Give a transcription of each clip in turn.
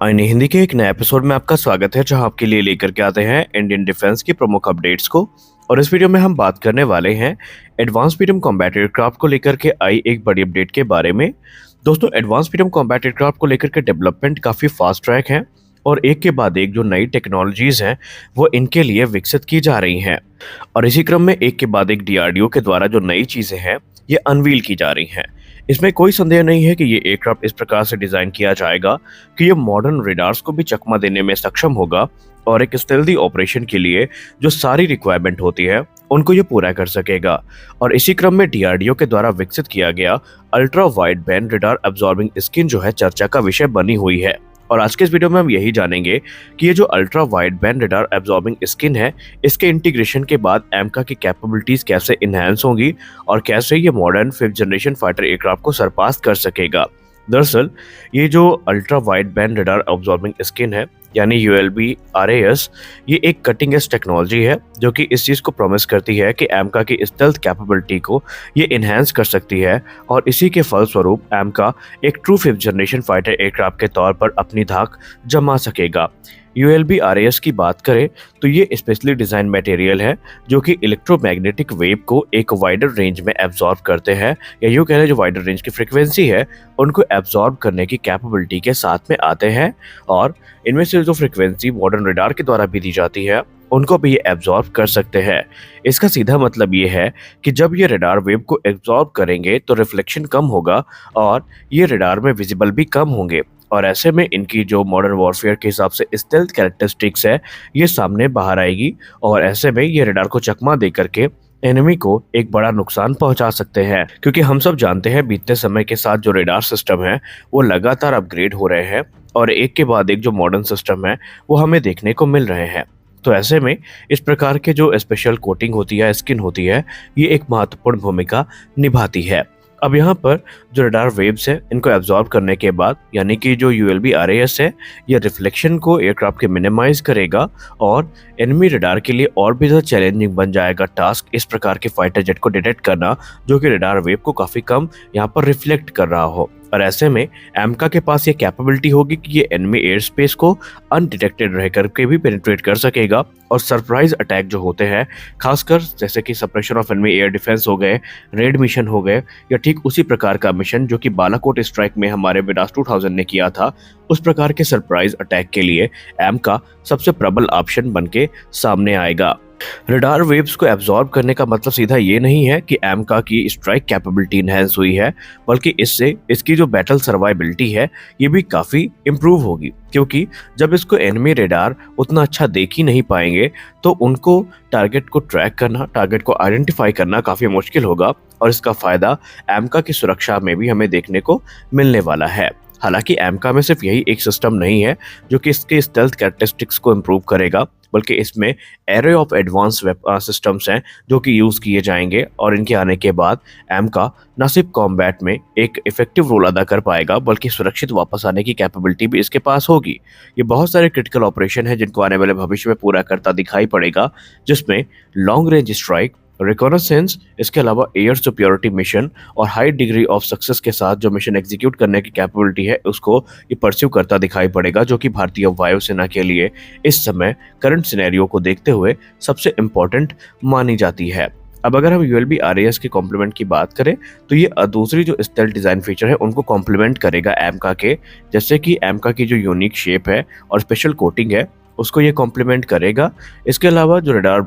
आईने हिंदी के एक नए एपिसोड में आपका स्वागत है, जहां आपके लिए लेकर के आते हैं इंडियन डिफेंस की प्रमुख अपडेट्स को। और इस वीडियो में हम बात करने वाले हैं एडवांस मीडियम कॉम्बैट एयरक्राफ्ट को लेकर के आई एक बड़ी अपडेट के बारे में। दोस्तों, एडवांस मीडियम कॉम्बैट एयरक्राफ्ट को लेकर के डेवलपमेंट काफ़ी फास्ट ट्रैक है और एक के बाद एक जो नई टेक्नोलॉजीज हैं वो इनके लिए विकसित की जा रही हैं। और इसी क्रम में एक के बाद एक डीआरडीओ के द्वारा जो नई चीज़ें हैं ये अनवील की जा रही हैं। इसमें कोई संदेह नहीं है कि ये एयरक्राफ्ट इस प्रकार से डिजाइन किया जाएगा कि ये मॉडर्न रेडार्स को भी चकमा देने में सक्षम होगा और एक स्टेल्दी ऑपरेशन के लिए जो सारी रिक्वायरमेंट होती है उनको ये पूरा कर सकेगा। और इसी क्रम में डीआरडीओ के द्वारा विकसित किया गया ultra wide band radar absorbing skin जो है चर्चा का विषय बनी हुई है। और आज के इस वीडियो में हम यही जानेंगे कि ये जो ultra wide band radar absorbing skin है इसके इंटीग्रेशन के बाद एमका की कैपेबिलिटीज कैसे इनहैंस होंगी और कैसे ये modern 5th generation fighter aircraft को सरपास कर सकेगा। दरअसल ये जो ultra wide band radar absorbing skin है यानी ULB RAS, ये एक कटिंग एज टेक्नोलॉजी है जो कि इस चीज़ को प्रॉमिस करती है कि एमका की स्टेल्थ कैपेबिलिटी को ये इन्हेंस कर सकती है और इसी के फलस्वरूप एमका एक true 5th generation fighter aircraft के तौर पर अपनी धाक जमा सकेगा। ULB RAS की बात करें तो ये स्पेशली डिज़ाइन मटेरियल है जो कि इलेक्ट्रोमैग्नेटिक वेव को एक वाइडर रेंज में एब्जॉर्ब करते हैं, या यूँ कह लें जो वाइडर रेंज की फ्रिक्वेंसी है उनको एब्जॉर्ब करने की कैपेबिलिटी के साथ में आते हैं। और इनमें से जो फ्रिक्वेंसी मॉडर्न रडार के द्वारा भी दी जाती है उनको भी ये एब्जॉर्ब कर सकते हैं। इसका सीधा मतलब ये है कि जब ये रडार वेव को एब्जॉर्ब करेंगे तो रिफ्लेक्शन कम होगा और ये रडार में विजिबल भी कम होंगे और ऐसे में इनकी जो मॉडर्न वॉरफेयर के हिसाब से स्टेल्थ कैरेक्टरिस्टिक्स है ये सामने बाहर आएगी और ऐसे में ये रडार को चकमा दे करके एनिमी को एक बड़ा नुकसान पहुंचा सकते हैं। क्योंकि हम सब जानते हैं बीतते समय के साथ जो रेडार सिस्टम है वो लगातार अपग्रेड हो रहे हैं और एक के बाद एक जो मॉडर्न सिस्टम है वो हमें देखने को मिल रहे हैं। तो ऐसे में इस प्रकार के जो स्पेशल कोटिंग होती है, स्किन होती है, ये एक महत्वपूर्ण भूमिका निभाती है। अब यहाँ पर जो रडार वेव्स है इनको एब्जॉर्ब करने के बाद यानी कि जो ULB RAS है ये रिफ्लेक्शन को एयरक्राफ्ट के मिनिमाइज करेगा और एनिमी रडार के लिए और भी ज़्यादा चैलेंजिंग बन जाएगा टास्क इस प्रकार के फाइटर जेट को डिटेक्ट करना जो कि रडार वेव को काफ़ी कम यहाँ पर रिफ्लेक्ट कर रहा हो। और ऐसे में एमका के पास ये कैपेबिलिटी होगी कि ये एनिमी एयर स्पेस को अनडिटेक्टेड रह करके भी पेनिट्रेट कर सकेगा और सरप्राइज अटैक जो होते हैं, खासकर जैसे कि suppression of enemy air defence हो गए, रेड मिशन हो गए, या ठीक उसी प्रकार का मिशन जो कि बालाकोट स्ट्राइक में हमारे विडास 2000 ने किया था, उस प्रकार के सरप्राइज अटैक के लिए एमका सबसे प्रबल ऑप्शन बन के सामने आएगा। रडार वेव्स को एब्जॉर्ब करने का मतलब सीधा ये नहीं है कि एमका की स्ट्राइक कैपेबिलिटी इनहेंस हुई है, बल्कि इससे इसकी जो बैटल सर्वाइबिलिटी है ये भी काफ़ी इम्प्रूव होगी। क्योंकि जब इसको एनिमी रेडार उतना अच्छा देख ही नहीं पाएंगे तो उनको टारगेट को ट्रैक करना, टारगेट को आइडेंटिफाई करना काफ़ी मुश्किल होगा और इसका फ़ायदा एमका की सुरक्षा में भी हमें देखने को मिलने वाला है। हालांकि एमका में सिर्फ यही एक सिस्टम नहीं है जो कि इसके स्टेल्थ कैरेक्टरिस्टिक्स को इम्प्रूव करेगा, बल्कि इसमें एरे ऑफ एडवांस सिस्टम्स हैं जो कि यूज़ किए जाएंगे और इनके आने के बाद एमका न सिर्फ कॉम्बैट में एक इफेक्टिव रोल अदा कर पाएगा बल्कि सुरक्षित वापस आने की कैपेबिलिटी भी इसके पास होगी। ये बहुत सारे क्रिटिकल ऑपरेशन हैं जिनको आने वाले भविष्य में पूरा करता दिखाई पड़ेगा, जिसमें लॉन्ग रेंज स्ट्राइक, रिकॉनेसेंस, इसके अलावा एयर सुपियोरिटी मिशन और हाई डिग्री ऑफ सक्सेस के साथ जो मिशन एग्जीक्यूट करने की कैपेबिलिटी है उसको ये परस्यू करता दिखाई पड़ेगा, जो कि भारतीय वायुसेना के लिए इस समय करंट सिनेरियो को देखते हुए सबसे इम्पोर्टेंट मानी जाती है। अब अगर हम ULB RAS के कॉम्प्लीमेंट की बात करें तो ये दूसरी जो स्टेल्थ डिज़ाइन फीचर है उनको कॉम्प्लीमेंट करेगा एमका के, जैसे कि एमका की जो यूनिक शेप है और स्पेशल कोटिंग है उसको ये कॉम्प्लीमेंट करेगा। इसके अलावा जो रडार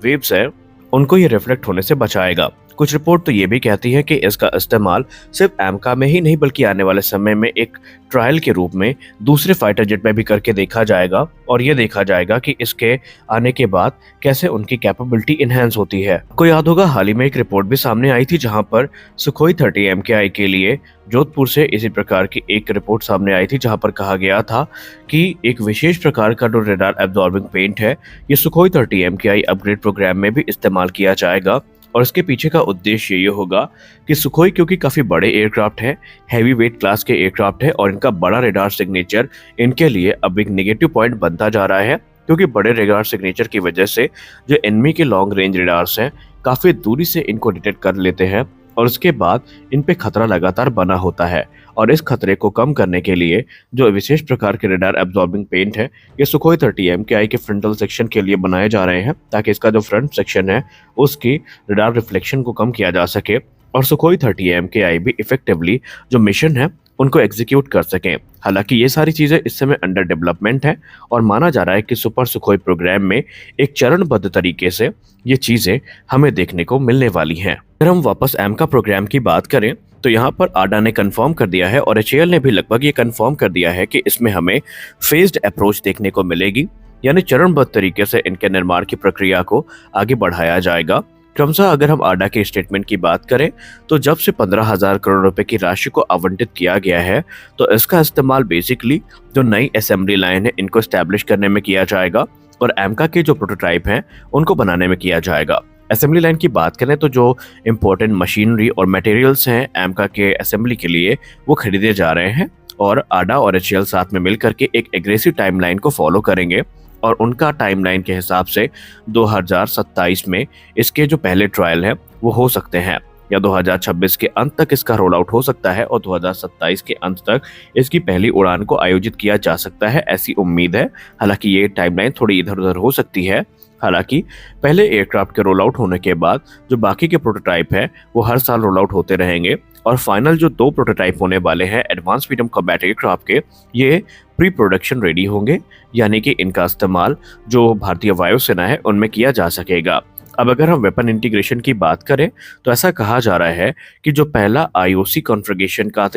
वेव्स है उनको ये रिफ्लेक्ट होने से बचाएगा। कुछ रिपोर्ट तो ये भी कहती है कि इसका इस्तेमाल सिर्फ एमका में ही नहीं बल्कि आने वाले समय में एक ट्रायल के रूप में दूसरे फाइटर जेट में भी करके देखा जाएगा और ये देखा जाएगा कि इसके आने के बाद कैसे उनकी कैपेबिलिटी इन्हेंस होती है। आपको याद होगा हाल ही में एक रिपोर्ट भी सामने आई थी जहां पर सुखोई 30 MKI के लिए जोधपुर से इसी प्रकार की एक रिपोर्ट सामने आई थी जहां पर कहा गया था कि एक विशेष प्रकार का जो रेडार एब्जॉर्बिंग पेंट है ये सुखोई 30 MKI अपग्रेड प्रोग्राम में भी इस्तेमाल किया जाएगा। और इसके पीछे का उद्देश्य ये होगा कि सुखोई क्योंकि काफ़ी बड़े एयरक्राफ्ट हैं, हैवी वेट क्लास के एयरक्राफ्ट है और इनका बड़ा रेडार सिग्नेचर इनके लिए अब एक नेगेटिव पॉइंट बनता जा रहा है, क्योंकि बड़े रेडार सिग्नेचर की वजह से जो एनिमी के लॉन्ग रेंज रेडार्स हैं काफ़ी दूरी से इनको डिटेक्ट कर लेते हैं और उसके बाद इन पे खतरा लगातार बना होता है। और इस खतरे को कम करने के लिए जो विशेष प्रकार के रडार एब्जॉर्बिंग पेंट है, ये सुखोई 30 MKI के फ्रंटल सेक्शन के लिए बनाए जा रहे हैं, ताकि इसका जो फ्रंट सेक्शन है उसकी रडार रिफ्लेक्शन को कम किया जा सके और सुखोई 30 MKI भी इफेक्टिवली जो मिशन है उनको एग्जीक्यूट कर सकें। हालांकि ये सारी चीजें इस समय अंडर डेवलपमेंट है और माना जा रहा है कि सुपर सुखोई प्रोग्राम में एक चरणबद्ध तरीके से ये चीजें हमें देखने को मिलने वाली हैं। अगर हम वापस एमका प्रोग्राम की बात करें तो यहाँ पर आडा ने कंफर्म कर दिया है और एचएएल ने भी लगभग ये कंफर्म कर दिया है कि इसमें हमें फेज्ड अप्रोच देखने को मिलेगी, यानी चरणबद्ध तरीके से इनके निर्माण की प्रक्रिया को आगे बढ़ाया जाएगा। क्रमशः अगर हम आडा के स्टेटमेंट की बात करें तो जब से 15,000 करोड़ रुपए की राशि को आवंटित किया गया है तो इसका इस्तेमाल बेसिकली जो नई असेंबली लाइन है इनको स्टैब्लिश करने में किया जाएगा और एमका के जो प्रोटोटाइप हैं उनको बनाने में किया जाएगा। असेंबली लाइन की बात करें तो जो इम्पोर्टेंट मशीनरी और मटेरियल्स हैं एमका के असेंबली के लिए वो खरीदे जा रहे हैं और आडा और एचएएल साथ में मिलकर के एक एग्रेसिव टाइमलाइन को फॉलो करेंगे और उनका टाइमलाइन के हिसाब से 2027 में इसके जो पहले ट्रायल है वो हो सकते हैं या 2026 के अंत तक इसका रोल आउट हो सकता है और 2027 के अंत तक इसकी पहली उड़ान को आयोजित किया जा सकता है, ऐसी उम्मीद है। हालांकि ये टाइमलाइन थोड़ी इधर उधर हो सकती है। हालांकि पहले एयरक्राफ्ट के रोल आउट होने के बाद जो बाकी के प्रोटोटाइप है वो हर साल रोल आउट होते रहेंगे और फाइनल जो 2 प्रोटोटाइप होने वाले हैं एडवांस मीडियम कॉम्बैट एयरक्राफ्ट के, ये प्री प्रोडक्शन रेडी होंगे, यानी कि इनका इस्तेमाल जो भारतीय वायुसेना है उनमें किया जा सकेगा। अब अगर हम वेपन इंटीग्रेशन की बात करें तो ऐसा कहा जा रहा है कि जो पहला आईओसी कॉन्फ़िगरेशन का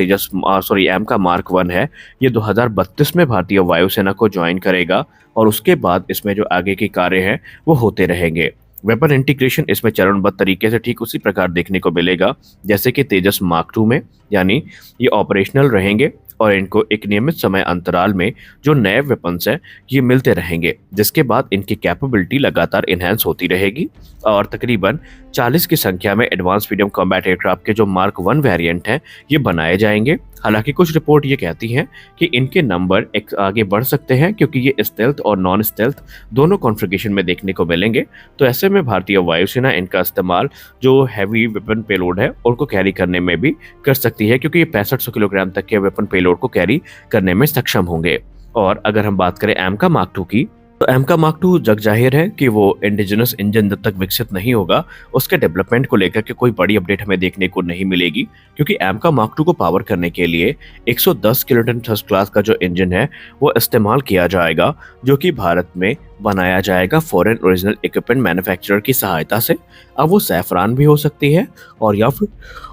एमका मार्क 1 है ये 2032 में भारतीय वायुसेना को ज्वाइन करेगा और उसके बाद इसमें जो आगे के कार्य हैं वो होते रहेंगे। वेपन इंटीग्रेशन इसमें चरणबद्ध तरीके से ठीक उसी प्रकार देखने को मिलेगा जैसे कि तेजस मार्क 2 में, यानी ये ऑपरेशनल रहेंगे और इनको एक नियमित समय अंतराल में जो नए वेपन्स हैं ये मिलते रहेंगे, जिसके बाद इनकी कैपेबिलिटी लगातार इन्हेंस होती रहेगी और तकरीबन 40 की संख्या में एडवांस मीडियम कॉम्बैट एयरक्राफ्ट के जो मार्क 1 वेरिएंट हैं ये बनाए जाएंगे। हालांकि कुछ रिपोर्ट ये कहती हैं कि इनके नंबर एक आगे बढ़ सकते हैं क्योंकि ये स्टेल्थ और नॉन स्टेल्थ दोनों कॉन्फ़िगरेशन में देखने को मिलेंगे। तो ऐसे में भारतीय वायुसेना इनका इस्तेमाल जो हैवी वेपन पेलोड है उनको कैरी करने में भी कर सकती है, क्योंकि ये 6500 किलोग्राम तक के वेपन पेलोड को कैरी करने में सक्षम होंगे। और अगर हम बात करें एमका मार्क 2 की तो एमका मार्क 2 जग जाहिर है कि वो इंडिजिनस इंजन जब तक विकसित नहीं होगा उसके डेवलपमेंट को लेकर के कोई बड़ी अपडेट हमें देखने को नहीं मिलेगी, क्योंकि एमका मार्क 2 को पावर करने के लिए 110 किलोटन थ्रस्ट क्लास का जो इंजन है वो इस्तेमाल किया जाएगा, जो कि भारत में बनाया जाएगा फॉरेन ओरिजिनल इक्विपमेंट मैन्युफैक्चरर की सहायता से। अब वो सैफरान भी हो सकती है और या फिर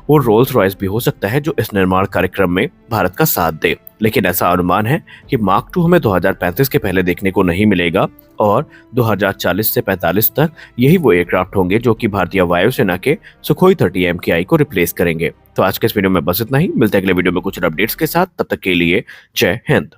वो रोल्स रॉयस भी हो सकता है जो इस निर्माण कार्यक्रम में भारत का साथ दे। लेकिन ऐसा अनुमान है कि मार्क 2 हमें 2035 के पहले देखने को नहीं मिलेगा और 2040 से 45 तक यही वो एयरक्राफ्ट होंगे जो कि भारतीय वायुसेना के सुखोई 30 MKI को रिप्लेस करेंगे। तो आज के इस वीडियो में बस इतना ही, मिलते हैं अगले वीडियो में कुछ अपडेट्स के साथ। तब तक के लिए जय हिंद।